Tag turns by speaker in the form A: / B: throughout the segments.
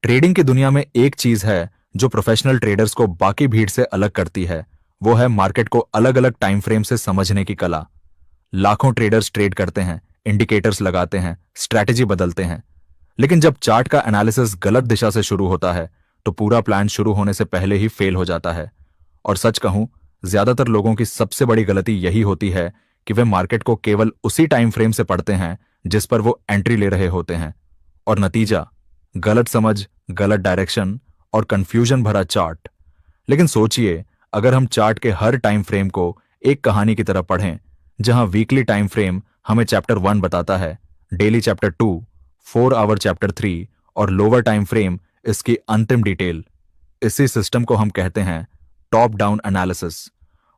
A: Trading की दुनिया में एक चीज है जो प्रोफेशनल ट्रेडर्स को बाकी भीड़ से अलग करती है। वो है मार्केट को अलग अलग टाइम फ्रेम से समझने की कला। लाखों ट्रेडर्स ट्रेड करते हैं, इंडिकेटर्स लगाते हैं, स्ट्रैटेजी बदलते हैं, लेकिन जब चार्ट का एनालिसिस गलत दिशा से शुरू होता है तो पूरा प्लान शुरू होने से पहले ही फेल हो जाता है। और सच कहूं, ज्यादातर लोगों की सबसे बड़ी गलती यही होती है कि वे मार्केट को केवल उसी टाइम फ्रेम से पढ़ते हैं जिस पर वो एंट्री ले रहे होते हैं। और नतीजा, गलत समझ, गलत डायरेक्शन और कंफ्यूजन भरा चार्ट। लेकिन सोचिए, अगर हम चार्ट के हर टाइम फ्रेम को एक कहानी की तरह पढ़ें, जहां वीकली टाइम फ्रेम हमें चैप्टर 1 बताता है, डेली चैप्टर 2, 4 आवर चैप्टर 3 और लोअर टाइम फ्रेम इसकी अंतिम डिटेल। इसी सिस्टम को हम कहते हैं टॉप डाउन एनालिसिस।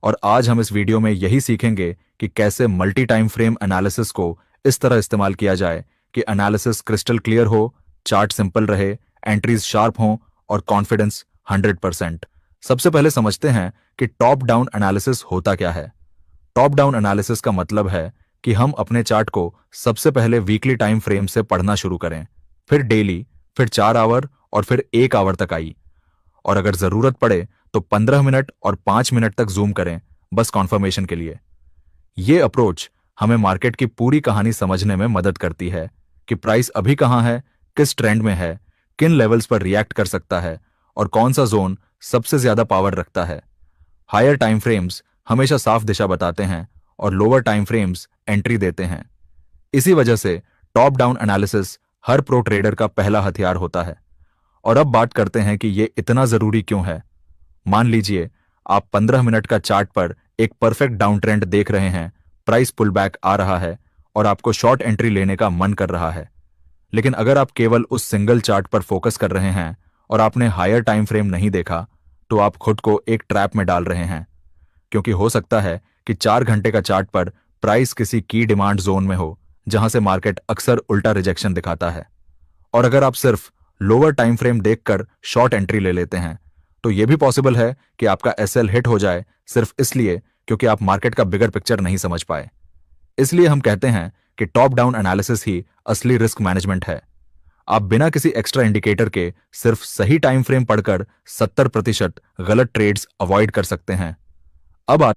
A: और आज हम इस वीडियो में यही सीखेंगे कि कैसे मल्टी टाइम फ्रेम एनालिसिस को इस तरह इस्तेमाल किया जाए कि एनालिसिस क्रिस्टल क्लियर हो, चार्ट सिंपल रहे, एंट्रीज शार्प हों और कॉन्फिडेंस 100%। सबसे पहले समझते हैं कि टॉप डाउन एनालिसिस होता क्या है। टॉप डाउन एनालिसिस का मतलब है कि हम अपने चार्ट को सबसे पहले वीकली टाइम फ्रेम से पढ़ना शुरू करें, फिर डेली, फिर 4 आवर और फिर 1 आवर तक आई, और अगर जरूरत पड़े तो 15 मिनट और 5 मिनट तक जूम करें, बस कॉन्फर्मेशन के लिए। ये अप्रोच हमें मार्केट की पूरी कहानी समझने में मदद करती है कि प्राइस अभी कहां है, किस ट्रेंड में है, किन लेवल्स पर रिएक्ट कर सकता है और कौन सा जोन सबसे ज्यादा पावर रखता है। हायर टाइम फ्रेम्स हमेशा साफ दिशा बताते हैं और लोअर टाइम फ्रेम्स एंट्री देते हैं। इसी वजह से टॉप डाउन एनालिसिस हर प्रो ट्रेडर का पहला हथियार होता है। और अब बात करते हैं कि ये इतना जरूरी क्यों है। मान लीजिए आप 15 मिनट का चार्ट पर एक परफेक्ट डाउन ट्रेंड देख रहे हैं, प्राइस पुल बैक आ रहा है और आपको शॉर्ट एंट्री लेने का मन कर रहा है। लेकिन अगर आप केवल उस सिंगल चार्ट पर फोकस कर रहे हैं और आपने हायर टाइम फ्रेम नहीं देखा, तो आप खुद को एक ट्रैप में डाल रहे हैं। क्योंकि हो सकता है कि 4 घंटे का चार्ट पर प्राइस किसी की डिमांड जोन में हो, जहां से मार्केट अक्सर उल्टा रिजेक्शन दिखाता है। और अगर आप सिर्फ लोअर टाइम फ्रेम देखकर शॉर्ट एंट्री ले लेते हैं, तो यह भी पॉसिबल है कि आपका एसएल हिट हो जाए, सिर्फ इसलिए क्योंकि आप मार्केट का बिगर पिक्चर नहीं समझ पाए। इसलिए हम कहते हैं कि टॉप डाउन एनालिसिस ही असली रिस्क मैनेजमेंट है। आप बिना किसी एक्स्ट्रा इंडिकेटर के सिर्फ सही टाइम फ्रेम पढ़कर 70% गलत ट्रेड्स अवॉइड कर सकते हैं। अब